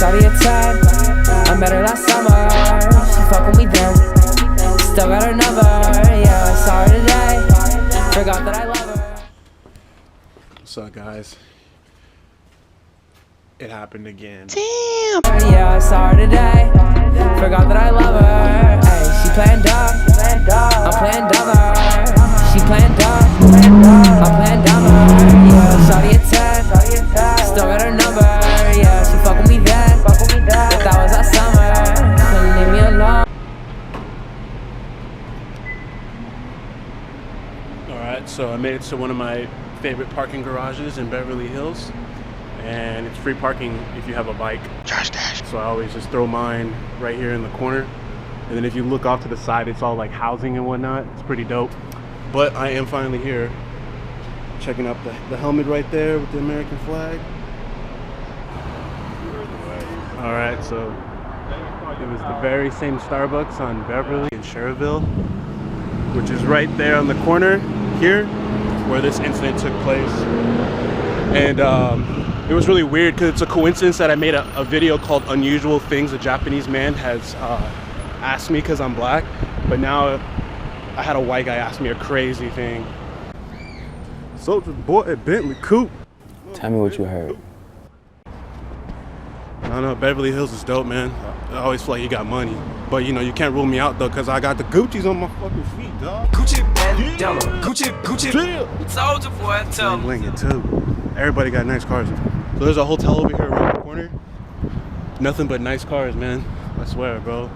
shawty a 10. I met her last summer, she fuck with me then. Still got her number, yeah, I saw her today. Forgot that I love her. What's up, guys? It happened again. Damn! Yeah, I saw her today. Forgot that I love her. Ay, she playing dumb. I'm playing dumber. She playing dumb. I'm playing dumber. Yeah, shawty a 10. Still got her number. Yeah, she fuck with me then. But that was last summer. Couldn't leave me alone. Alright, so I made it to one of my favorite parking garages in Beverly Hills. And it's free parking if you have a bike. So I always just throw mine right here in the corner. And then if you look off to the side, it's all like housing and whatnot. It's pretty dope. But I am finally here. Checking out the helmet right there with the American flag. Alright, so it was the very same Starbucks on Beverly in Cherville, which is right there on the corner here where this incident took place. And it was really weird because it's a coincidence that I made a video called Unusual Things a Japanese Man has asked me because I'm black, but now I had a white guy ask me a crazy thing. Soldier boy at Bentley Coupe. Tell me what you heard. I don't know, Beverly Hills is dope, man. I always feel like you got money. But you know, you can't rule me out though, because I got the Gucci's on my fucking feet, dog. Gucci bandana, Gucci. Soldier boy, tell me. Bling it too. Everybody got nice cars. So there's a hotel over here around the corner. Nothing but nice cars, man. I swear, bro.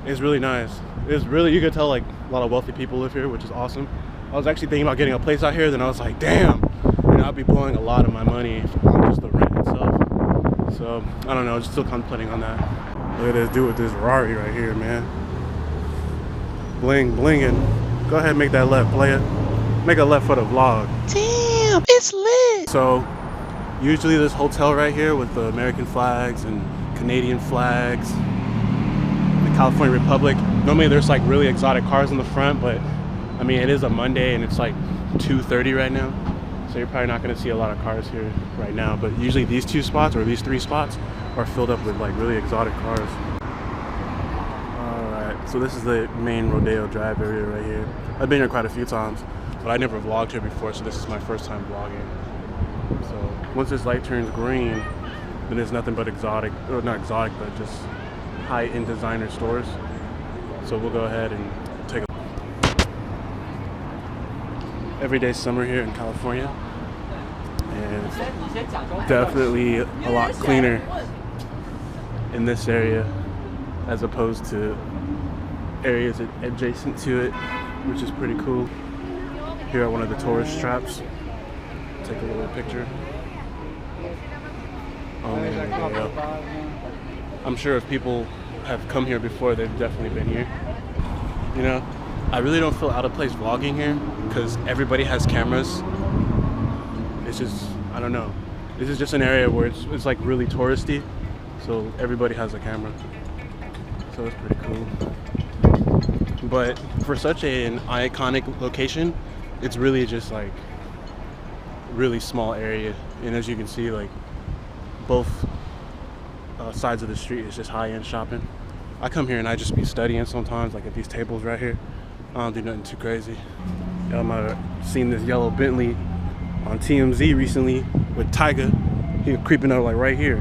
It's really nice. It's really, you could tell like a lot of wealthy people live here, which is awesome. I was actually thinking about getting a place out here, then I was like, damn, you know, I'd be blowing a lot of my money on just the rent itself. So, I don't know, just still contemplating on that. Look at this dude with this Rari right here, man. Blinging. Go ahead and make that left, player. Make a left for the vlog. Damn, it's lit. So, usually this hotel right here with the American flags and Canadian flags, the California Republic, normally there's like really exotic cars in the front, but I mean, it is a Monday and it's like 2:30 right now. So you're probably not gonna see a lot of cars here right now, but usually these two spots or these three spots are filled up with like really exotic cars. Alright, so this is the main Rodeo Drive area right here. I've been here quite a few times, but I never vlogged here before, so this is my first time vlogging. So once this light turns green, then there's nothing but exotic, or not exotic, but just high-end designer stores. So we'll go ahead and take a everyday summer here in California, and it's definitely a lot cleaner in this area as opposed to areas adjacent to it, which is pretty cool. Here at one of the tourist traps, take a little picture. Oh, there we go. I'm sure if people have come here before, they've definitely been here. You know, I really don't feel out of place vlogging here because everybody has cameras. It's just, I don't know. This is just an area where it's like really touristy, so everybody has a camera. So it's pretty cool. But for such an iconic location, it's really just like really small area. And as you can see, like both sides of the street is just high-end shopping. I come here and I just be studying sometimes, like at these tables right here. I don't do nothing too crazy. Y'all might have seen this yellow Bentley on TMZ recently with Tyga. He was creeping up like right here.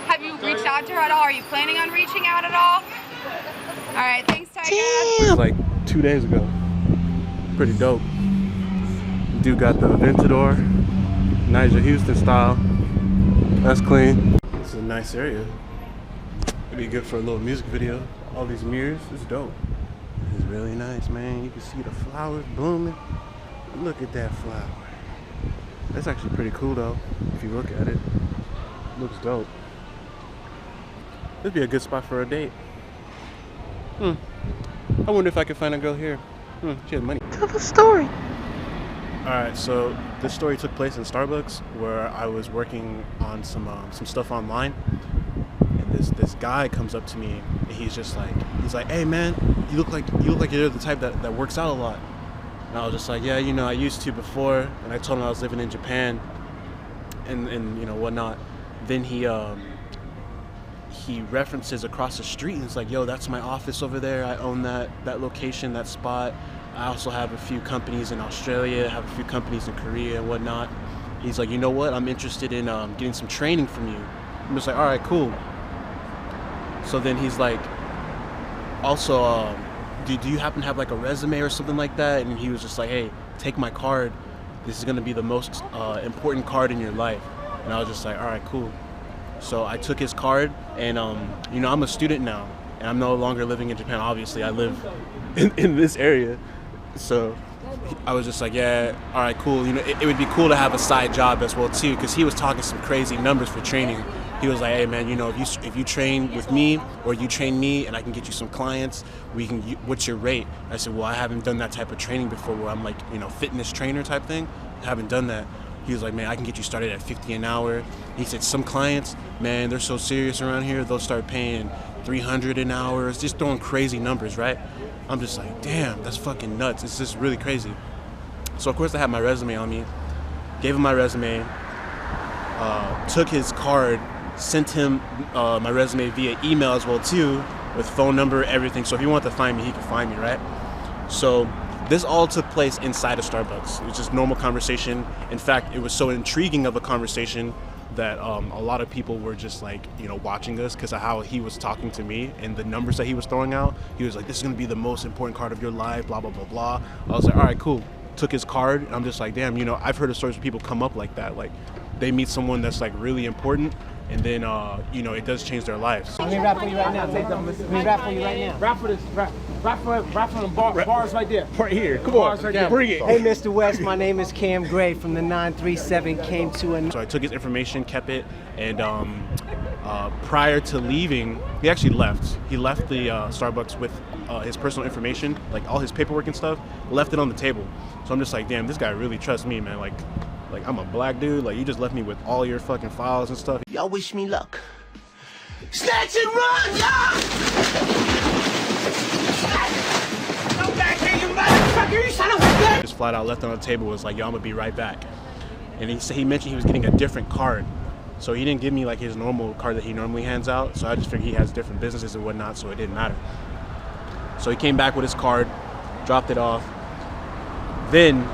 Have you reached out to her at all? Are you planning on reaching out at all? All right, thanks, Tyga. It was like 2 days ago. Pretty dope. Dude got the Aventador, Nigel Houston style. That's clean. It's a nice area. It'd be good for a little music video. All these mirrors, it's dope. It's really nice, man. You can see the flowers blooming. Look at that flower. That's actually pretty cool though, if you look at it. Looks dope. That'd be a good spot for a date. I wonder if I could find a girl here. She has money. Tell the story. Alright, so this story took place in Starbucks where I was working on some stuff online, and this guy comes up to me and he's like, hey man, you look like you're the type that works out a lot. And I was just like, yeah, you know, I used to before. And I told him I was living in Japan and you know, whatnot. Then he references across the street and it's like, yo, that's my office over there. I own that location, that spot. I also have a few companies in Australia, I have a few companies in Korea and whatnot. He's like, you know what? I'm interested in getting some training from you. I'm just like, all right, cool. So then he's like, also, do you happen to have like a resume or something like that? And he was just like, hey, take my card. This is gonna be the most important card in your life. And I was just like, all right, cool. So I took his card and, you know, I'm a student now and I'm no longer living in Japan. Obviously, I live in this area. So I was just like, yeah, all right, cool. You know, it would be cool to have a side job as well too, because he was talking some crazy numbers for training. He was like, hey man, you know, if you train with me or you train me and I can get you some clients, what's your rate? I said, well, I haven't done that type of training before where I'm like, you know, fitness trainer type thing. I haven't done that. He was like, man, I can get you started at $50 an hour. He said, some clients, man, they're so serious around here, they'll start paying $300 an hour. It's just throwing crazy numbers, right? I'm just like, damn, that's fucking nuts. It's just really crazy. So of course I had my resume on me, gave him my resume, took his card, sent him my resume via email as well too, with phone number, everything. So if he wanted to find me, he could find me, right? So this all took place inside of Starbucks. It was just normal conversation. In fact, it was so intriguing of a conversation that a lot of people were just like, you know, watching us because of how he was talking to me and the numbers that he was throwing out. He was like, this is gonna be the most important card of your life, blah, blah, blah, blah. I was like, all right, cool. Took his card, and I'm just like, damn, you know, I've heard of stories where people come up like that. Like, they meet someone that's like really important, and then, you know, it does change their lives. Let me rap for you right now. Let me rap for you right now. Rap for this, rap for the bars right there. Right here, come on, right bring it. Hey, Mr. West, my name is Cam Gray from the 937. Came to a... So I took his information, kept it, and prior to leaving, he actually left. He left the Starbucks with his personal information, like all his paperwork and stuff, left it on the table. So I'm just like, damn, this guy really trusts me, man. Like I'm a black dude. Like, you just left me with all your fucking files and stuff. Y'all wish me luck. Snatch and run, y'all! Come back here, you motherfucker! You son of a bitch! Just flat out left it on the table, was like, yo, I'm gonna be right back. And he mentioned he was getting a different card. So he didn't give me like his normal card that he normally hands out. So I just figured he has different businesses and whatnot, so it didn't matter. So he came back with his card, dropped it off. Then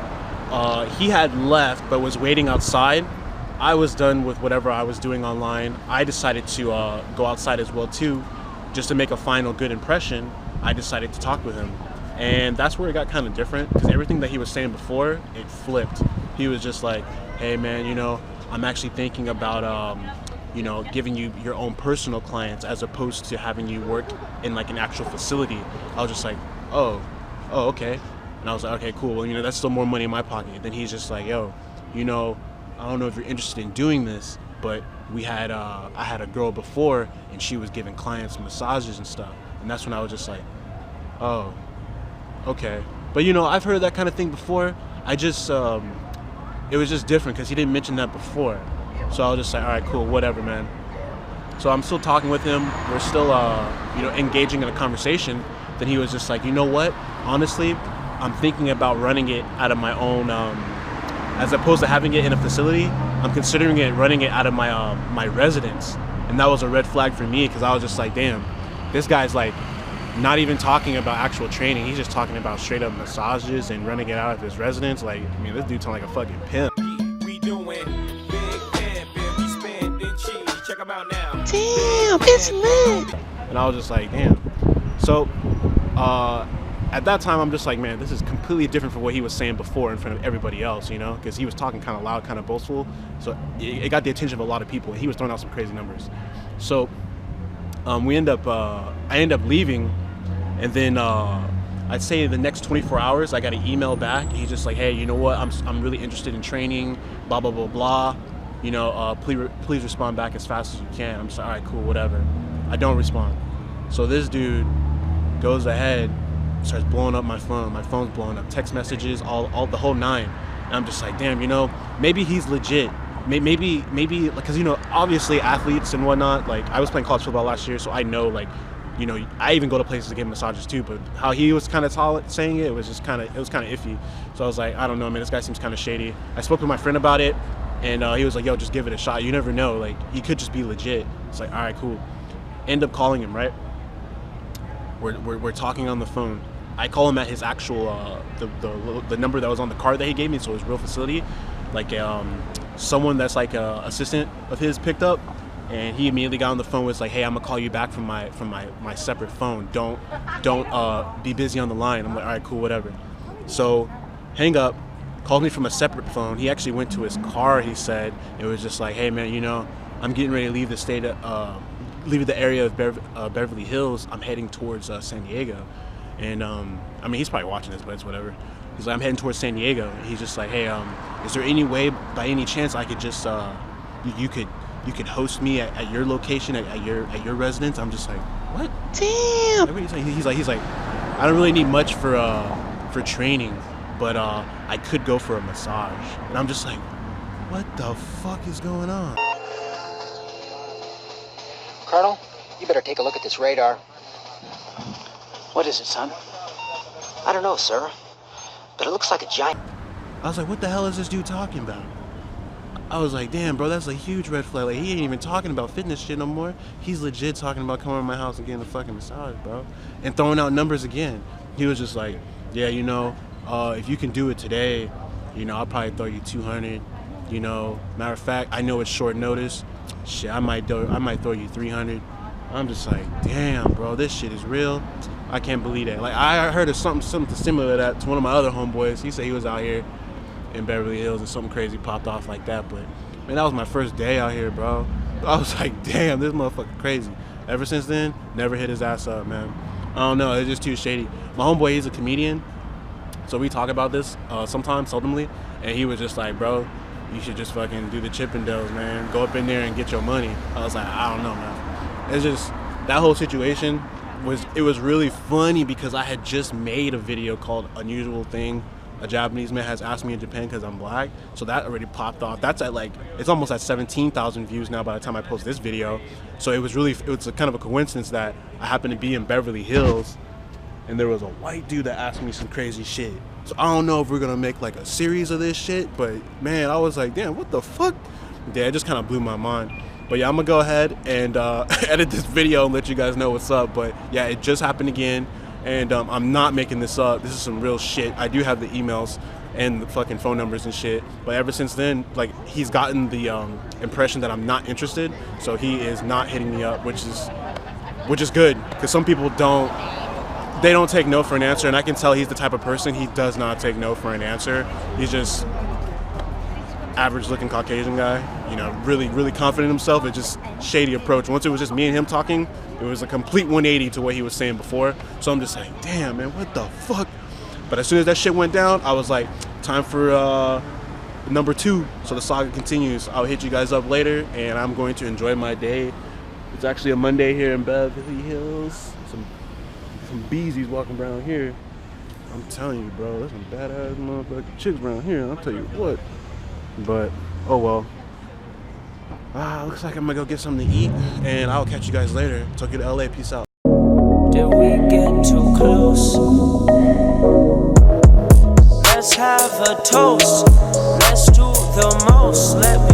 he had left but was waiting outside. I was done with whatever I was doing online. I decided to go outside as well too, just to make a final good impression. I decided to talk with him. And that's where it got kind of different, because everything that he was saying before, it flipped. He was just like, hey man, you know, I'm actually thinking about, you know, giving you your own personal clients as opposed to having you work in like an actual facility. I was just like, oh, okay. And I was like, okay, cool. Well, you know, that's still more money in my pocket. Then he's just like, yo, you know, I don't know if you're interested in doing this, but I had a girl before and she was giving clients massages and stuff. And that's when I was just like, oh, okay. But you know, I've heard that kind of thing before. I just, it was just different because he didn't mention that before. So I was just like, all right, cool, whatever, man. So I'm still talking with him. We're still, you know, engaging in a conversation. Then he was just like, you know what? Honestly, I'm thinking about running it out of my own, as opposed to having it in a facility. I'm considering running it out of my my residence. And that was a red flag for me because I was just like, damn, this guy's like not even talking about actual training. He's just talking about straight up massages and running it out of his residence. Like, I mean, this dude sounds like a fucking pimp. We doing big pimpin', we spending cheese. Check them out now. Damn, it's lit. And I was just like, damn. So at that time, I'm just like, man, this is completely different from what he was saying before in front of everybody else, you know, because he was talking kind of loud, kind of boastful. So it got the attention of a lot of people. He was throwing out some crazy numbers. So I end up leaving, and then I'd say the next 24 hours, I got an email back. He's just like, hey, you know what? I'm really interested in training, blah, blah, blah, blah. You know, please respond back as fast as you can. I'm just like, all right, cool, whatever. I don't respond. So this dude goes ahead, starts blowing up my phone. My phone's blowing up, text messages, all the whole nine. And I'm just like, damn, you know, maybe he's legit. Maybe, because, you know, obviously athletes and whatnot, like, I was playing college football last year, so I know, like, you know, I even go to places to get massages too, but how he was kind of saying it was just kind of iffy. So I was like, I don't know, man, this guy seems kind of shady. I spoke with my friend about it, and he was like, yo, just give it a shot. You never know, like, he could just be legit. It's like, all right, cool. End up calling him, right? We're talking on the phone. I call him at his actual the number that was on the card that he gave me, so his real facility. Like someone that's like a assistant of his picked up, and he immediately got on the phone. Was like, hey, I'm gonna call you back from my separate phone. Don't be busy on the line. I'm like, all right, cool, whatever. So hang up. Called me from a separate phone. He actually went to his car. He said it was just like, hey man, you know, I'm getting ready to leave the state leave the area of Beverly Hills. I'm heading towards San Diego. And I mean, he's probably watching this, but it's whatever. He's like, I'm heading towards San Diego. And he's just like, hey, is there any way, by any chance, I could just you could host me at your location, at your residence? I'm just like, what? Damn. He's like, I don't really need much for training, but I could go for a massage. And I'm just like, what the fuck is going on? Colonel, you better take a look at this radar. What is it, son? I don't know, sir, but it looks like a giant... I was like, what the hell is this dude talking about? I was like, damn, bro, that's a huge red flag. Like, he ain't even talking about fitness shit no more. He's legit talking about coming to my house and getting a fucking massage, bro. And throwing out numbers again. He was just like, yeah, you know, if you can do it today, you know, I'll probably throw you 200. You know, matter of fact, I know it's short notice. Shit, I might throw you 300. I'm just like, damn, bro, this shit is real. I can't believe that. Like, I heard of something similar to that to one of my other homeboys. He said he was out here in Beverly Hills and something crazy popped off like that. But man, that was my first day out here, bro. I was like, damn, this motherfucker crazy. Ever since then, never hit his ass up, man. I don't know, it's just too shady. My homeboy, he's a comedian, so we talk about this sometimes, seldomly, and he was just like, bro, you should just fucking do the Chippendales, man. Go up in there and get your money. I was like, I don't know, man. It's just, that whole situation was really funny because I had just made a video called Unusual Thing a Japanese man has asked me in Japan because I'm black. So that already popped off. That's at like, it's almost at 17,000 views now by the time I post this video. So it was a kind of a coincidence that I happened to be in Beverly Hills and there was a white dude that asked me some crazy shit. So I don't know if we're gonna make like a series of this shit, but man, I was like, damn, what the fuck? Yeah, it just kind of blew my mind. But yeah, I'm gonna go ahead and edit this video and let you guys know what's up. But yeah, it just happened again, and I'm not making this up. This is some real shit. I do have the emails and the fucking phone numbers and shit. But ever since then, like, he's gotten the impression that I'm not interested, so he is not hitting me up, which is good, because some people don't take no for an answer, and I can tell he's the type of person, he does not take no for an answer. He's just average looking Caucasian guy, you know, really, really confident in himself. It's just shady approach. Once it was just me and him talking, it was a complete 180 to what he was saying before. So I'm just like, damn, man, what the fuck? But as soon as that shit went down, I was like, time for number 2. So the saga continues. I'll hit you guys up later, and I'm going to enjoy my day. It's actually a Monday here in Beverly Hills. Some beezies walking around here. I'm telling you, bro, there's some badass motherfucking chicks around here. I'll tell you what. But oh well. Looks like I'm gonna go get something to eat, and I'll catch you guys later. Talk you to LA. Peace out. Did we get too close? Let's have a toast. Let's do the most. Let me